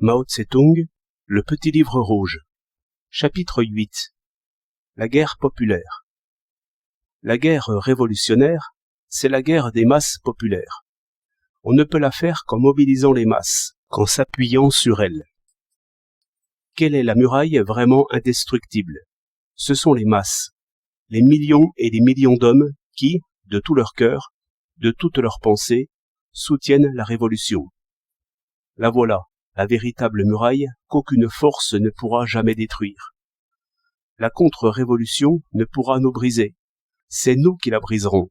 Mao Tse-tung, Le petit livre rouge. Chapitre 8. La guerre populaire. La guerre révolutionnaire, c'est la guerre des masses populaires. On ne peut la faire qu'en mobilisant les masses, qu'en s'appuyant sur elles. Quelle est la muraille vraiment indestructible? Ce sont les masses, les millions et les millions d'hommes qui, de tout leur cœur, de toute leur pensée, soutiennent la révolution. La voilà, la véritable muraille qu'aucune force ne pourra jamais détruire. La contre-révolution ne pourra nous briser, c'est nous qui la briserons.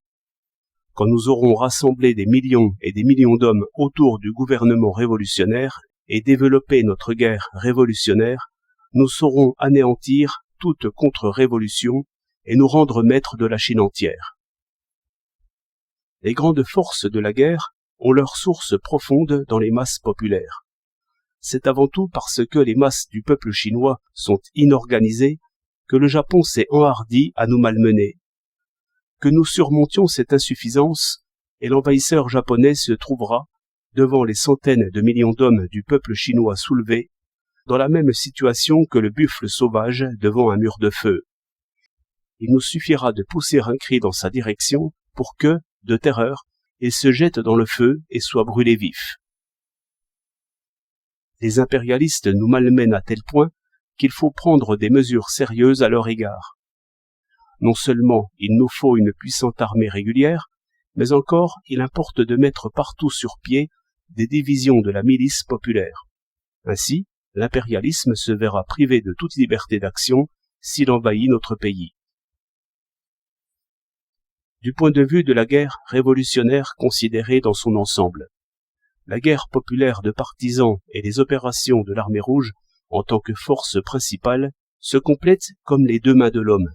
Quand nous aurons rassemblé des millions et des millions d'hommes autour du gouvernement révolutionnaire et développé notre guerre révolutionnaire, nous saurons anéantir toute contre-révolution et nous rendre maîtres de la Chine entière. Les grandes forces de la guerre ont leur source profonde dans les masses populaires. C'est avant tout parce que les masses du peuple chinois sont inorganisées que le Japon s'est enhardi à nous malmener. Que nous surmontions cette insuffisance et l'envahisseur japonais se trouvera, devant les centaines de millions d'hommes du peuple chinois soulevés, dans la même situation que le buffle sauvage devant un mur de feu. Il nous suffira de pousser un cri dans sa direction pour que, de terreur, il se jette dans le feu et soit brûlé vif. Les impérialistes nous malmènent à tel point qu'il faut prendre des mesures sérieuses à leur égard. Non seulement il nous faut une puissante armée régulière, mais encore il importe de mettre partout sur pied des divisions de la milice populaire. Ainsi, l'impérialisme se verra privé de toute liberté d'action s'il envahit notre pays. Du point de vue de la guerre révolutionnaire considérée dans son ensemble, la guerre populaire de partisans et les opérations de l'armée rouge, en tant que force principale, se complètent comme les deux mains de l'homme.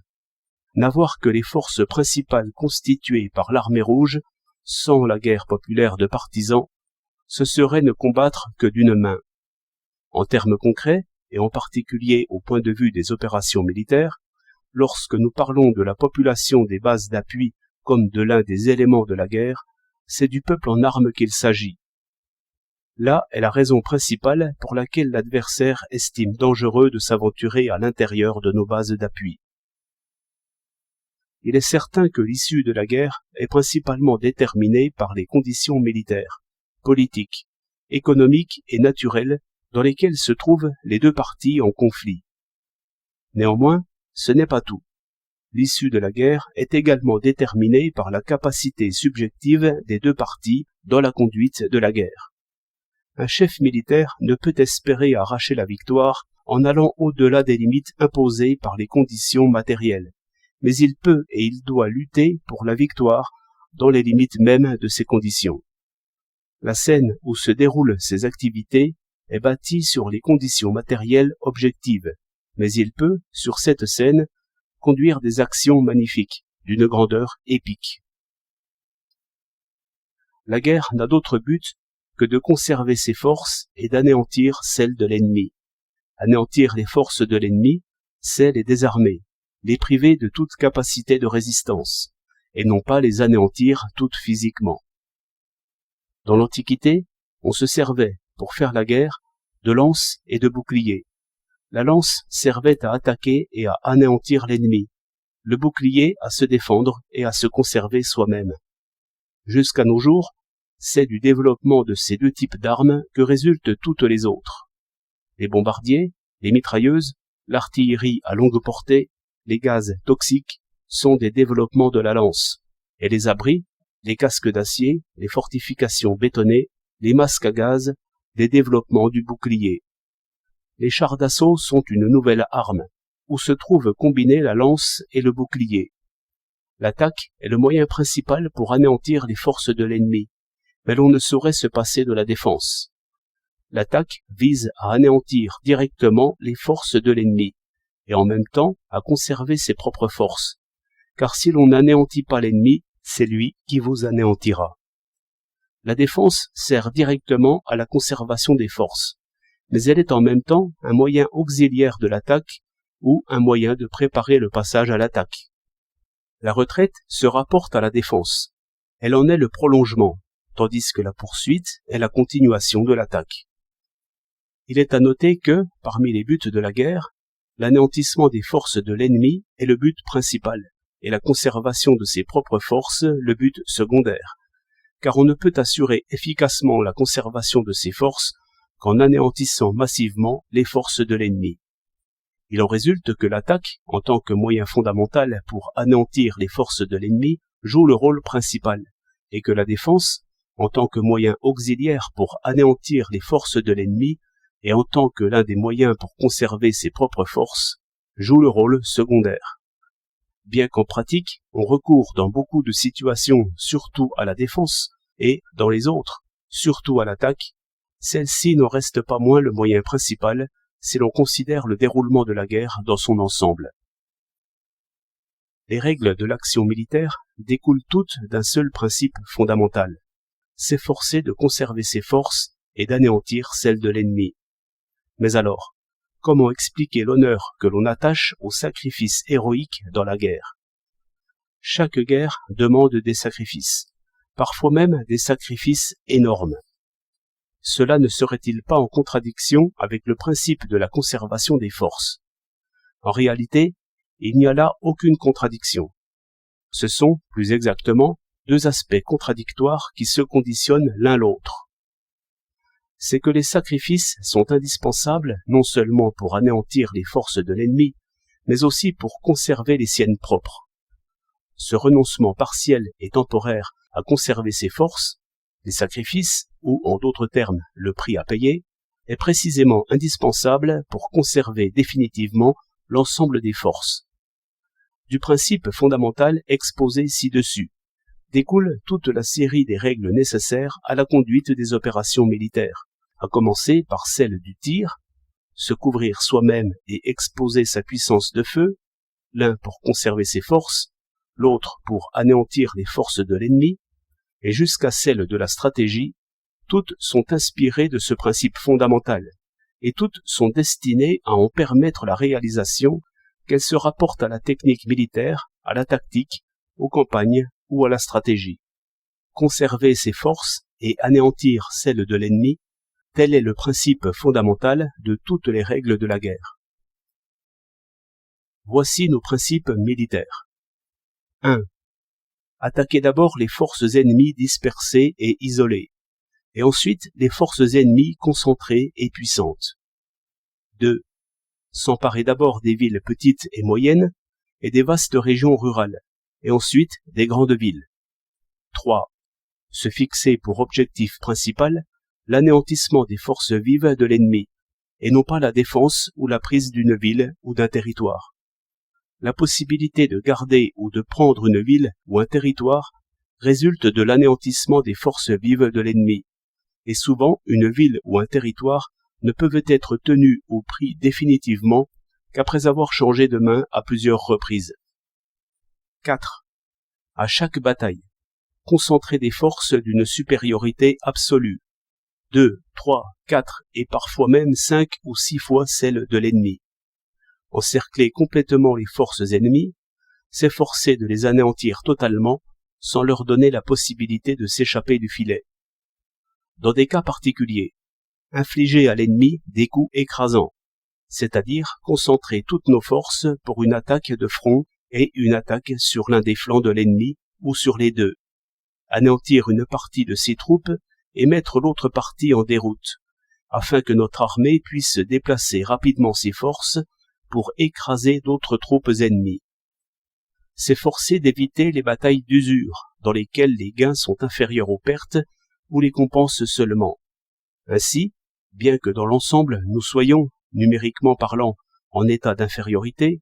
N'avoir que les forces principales constituées par l'armée rouge, sans la guerre populaire de partisans, ce serait ne combattre que d'une main. En termes concrets, et en particulier au point de vue des opérations militaires, lorsque nous parlons de la population des bases d'appui comme de l'un des éléments de la guerre, c'est du peuple en armes qu'il s'agit. Là est la raison principale pour laquelle l'adversaire estime dangereux de s'aventurer à l'intérieur de nos bases d'appui. Il est certain que l'issue de la guerre est principalement déterminée par les conditions militaires, politiques, économiques et naturelles dans lesquelles se trouvent les deux parties en conflit. Néanmoins, ce n'est pas tout. L'issue de la guerre est également déterminée par la capacité subjective des deux parties dans la conduite de la guerre. Un chef militaire ne peut espérer arracher la victoire en allant au-delà des limites imposées par les conditions matérielles, mais il peut et il doit lutter pour la victoire dans les limites mêmes de ces conditions. La scène où se déroulent ces activités est bâtie sur les conditions matérielles objectives, mais il peut, sur cette scène, conduire des actions magnifiques, d'une grandeur épique. La guerre n'a d'autre but que de conserver ses forces et d'anéantir celles de l'ennemi. Anéantir les forces de l'ennemi, c'est les désarmer, les priver de toute capacité de résistance, et non pas les anéantir toutes physiquement. Dans l'Antiquité, on se servait, pour faire la guerre, de lances et de boucliers. La lance servait à attaquer et à anéantir l'ennemi, le bouclier à se défendre et à se conserver soi-même. Jusqu'à nos jours, c'est du développement de ces deux types d'armes que résultent toutes les autres. Les bombardiers, les mitrailleuses, l'artillerie à longue portée, les gaz toxiques sont des développements de la lance, et les abris, les casques d'acier, les fortifications bétonnées, les masques à gaz, des développements du bouclier. Les chars d'assaut sont une nouvelle arme, où se trouvent combinés la lance et le bouclier. L'attaque est le moyen principal pour anéantir les forces de l'ennemi, mais l'on ne saurait se passer de la défense. L'attaque vise à anéantir directement les forces de l'ennemi, et en même temps à conserver ses propres forces, car si l'on n'anéantit pas l'ennemi, c'est lui qui vous anéantira. La défense sert directement à la conservation des forces, mais elle est en même temps un moyen auxiliaire de l'attaque ou un moyen de préparer le passage à l'attaque. La retraite se rapporte à la défense, elle en est le prolongement, tandis que la poursuite est la continuation de l'attaque. Il est à noter que, parmi les buts de la guerre, l'anéantissement des forces de l'ennemi est le but principal, et la conservation de ses propres forces le but secondaire, car on ne peut assurer efficacement la conservation de ses forces qu'en anéantissant massivement les forces de l'ennemi. Il en résulte que l'attaque, en tant que moyen fondamental pour anéantir les forces de l'ennemi, joue le rôle principal, et que la défense, en tant que moyen auxiliaire pour anéantir les forces de l'ennemi, et en tant que l'un des moyens pour conserver ses propres forces, joue le rôle secondaire. Bien qu'en pratique, on recourt dans beaucoup de situations surtout à la défense, et, dans les autres, surtout à l'attaque, celle-ci n'en reste pas moins le moyen principal si l'on considère le déroulement de la guerre dans son ensemble. Les règles de l'action militaire découlent toutes d'un seul principe fondamental, s'efforcer de conserver ses forces et d'anéantir celles de l'ennemi. Mais alors, comment expliquer l'honneur que l'on attache au sacrifice héroïque dans la guerre? Chaque guerre demande des sacrifices, parfois même des sacrifices énormes. Cela ne serait-il pas en contradiction avec le principe de la conservation des forces? En réalité, il n'y a là aucune contradiction. Ce sont, plus exactement, deux aspects contradictoires qui se conditionnent l'un l'autre. C'est que les sacrifices sont indispensables non seulement pour anéantir les forces de l'ennemi, mais aussi pour conserver les siennes propres. Ce renoncement partiel et temporaire à conserver ses forces, les sacrifices, ou en d'autres termes le prix à payer, est précisément indispensable pour conserver définitivement l'ensemble des forces. Du principe fondamental exposé ci-dessus découle toute la série des règles nécessaires à la conduite des opérations militaires, à commencer par celle du tir, se couvrir soi-même et exposer sa puissance de feu, l'un pour conserver ses forces, l'autre pour anéantir les forces de l'ennemi, et jusqu'à celle de la stratégie, toutes sont inspirées de ce principe fondamental, et toutes sont destinées à en permettre la réalisation, qu'elles se rapportent à la technique militaire, à la tactique, aux campagnes ou à la stratégie. Conserver ses forces et anéantir celles de l'ennemi, tel est le principe fondamental de toutes les règles de la guerre. Voici nos principes militaires. 1. Attaquer d'abord les forces ennemies dispersées et isolées, et ensuite les forces ennemies concentrées et puissantes. 2. S'emparer d'abord des villes petites et moyennes et des vastes régions rurales, et ensuite des grandes villes. 3. Se fixer pour objectif principal l'anéantissement des forces vives de l'ennemi, et non pas la défense ou la prise d'une ville ou d'un territoire. La possibilité de garder ou de prendre une ville ou un territoire résulte de l'anéantissement des forces vives de l'ennemi, et souvent une ville ou un territoire ne peuvent être tenus ou pris définitivement qu'après avoir changé de main à plusieurs reprises. 4. À chaque bataille, concentrer des forces d'une supériorité absolue, 2, 3, 4 et parfois même 5 ou 6 fois celle de l'ennemi. Encercler complètement les forces ennemies, s'efforcer de les anéantir totalement sans leur donner la possibilité de s'échapper du filet. Dans des cas particuliers, infliger à l'ennemi des coups écrasants, c'est-à-dire concentrer toutes nos forces pour une attaque de front et une attaque sur l'un des flancs de l'ennemi ou sur les deux, anéantir une partie de ses troupes et mettre l'autre partie en déroute, afin que notre armée puisse déplacer rapidement ses forces pour écraser d'autres troupes ennemies. S'efforcer d'éviter les batailles d'usure, dans lesquelles les gains sont inférieurs aux pertes ou les compensent seulement. Ainsi, bien que dans l'ensemble nous soyons, numériquement parlant, en état d'infériorité,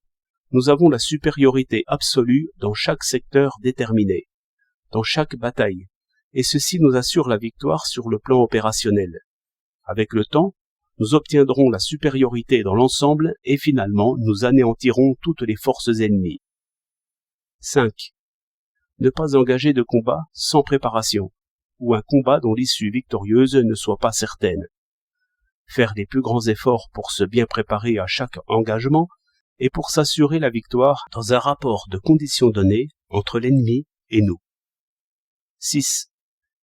nous avons la supériorité absolue dans chaque secteur déterminé, dans chaque bataille, et ceci nous assure la victoire sur le plan opérationnel. Avec le temps, nous obtiendrons la supériorité dans l'ensemble et finalement nous anéantirons toutes les forces ennemies. 5. Ne pas engager de combat sans préparation, ou un combat dont l'issue victorieuse ne soit pas certaine. Faire les plus grands efforts pour se bien préparer à chaque engagement et pour s'assurer la victoire dans un rapport de conditions données entre l'ennemi et nous. 6.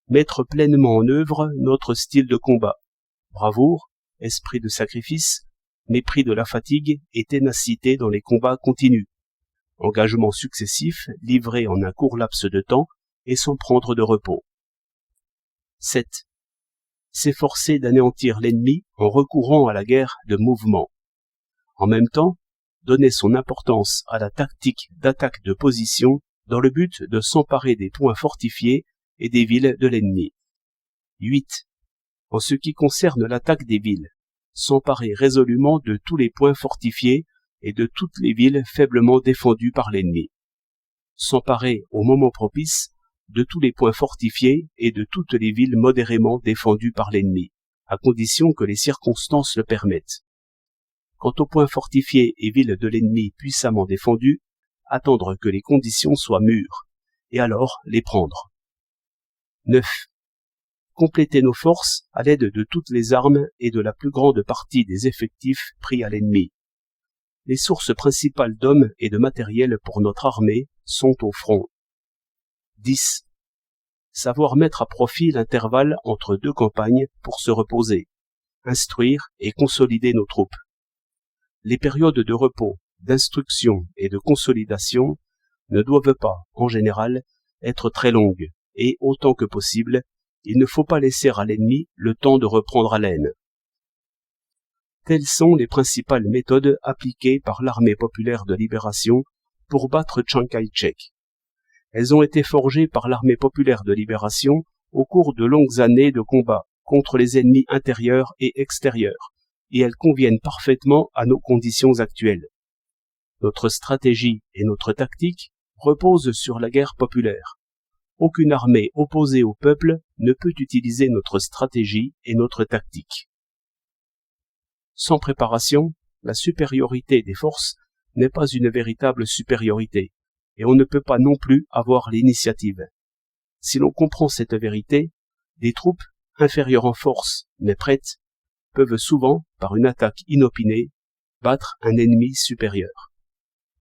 Mettre pleinement en œuvre notre style de combat. Bravoure, esprit de sacrifice, mépris de la fatigue et ténacité dans les combats continus, engagement successif livré en un court laps de temps et sans prendre de repos. 7. S'efforcer d'anéantir l'ennemi en recourant à la guerre de mouvement. En même temps, donner son importance à la tactique d'attaque de position dans le but de s'emparer des points fortifiés et des villes de l'ennemi. 8. En ce qui concerne l'attaque des villes, s'emparer résolument de tous les points fortifiés et de toutes les villes faiblement défendues par l'ennemi. S'emparer au moment propice de tous les points fortifiés et de toutes les villes modérément défendues par l'ennemi, à condition que les circonstances le permettent. Quant aux points fortifiés et villes de l'ennemi puissamment défendus, attendre que les conditions soient mûres, et alors les prendre. 9. Compléter nos forces à l'aide de toutes les armes et de la plus grande partie des effectifs pris à l'ennemi. Les sources principales d'hommes et de matériel pour notre armée sont au front. 10. Savoir mettre à profit l'intervalle entre deux campagnes pour se reposer, instruire et consolider nos troupes. Les périodes de repos, d'instruction et de consolidation ne doivent pas, en général, être très longues, et autant que possible, il ne faut pas laisser à l'ennemi le temps de reprendre haleine. Telles sont les principales méthodes appliquées par l'Armée populaire de libération pour battre Chiang Kai-shek. Elles ont été forgées par l'Armée populaire de libération au cours de longues années de combat contre les ennemis intérieurs et extérieurs, et elles conviennent parfaitement à nos conditions actuelles. Notre stratégie et notre tactique reposent sur la guerre populaire. Aucune armée opposée au peuple ne peut utiliser notre stratégie et notre tactique. Sans préparation, la supériorité des forces n'est pas une véritable supériorité, et on ne peut pas non plus avoir l'initiative. Si l'on comprend cette vérité, des troupes, inférieures en force mais prêtes, peuvent souvent, par une attaque inopinée, battre un ennemi supérieur.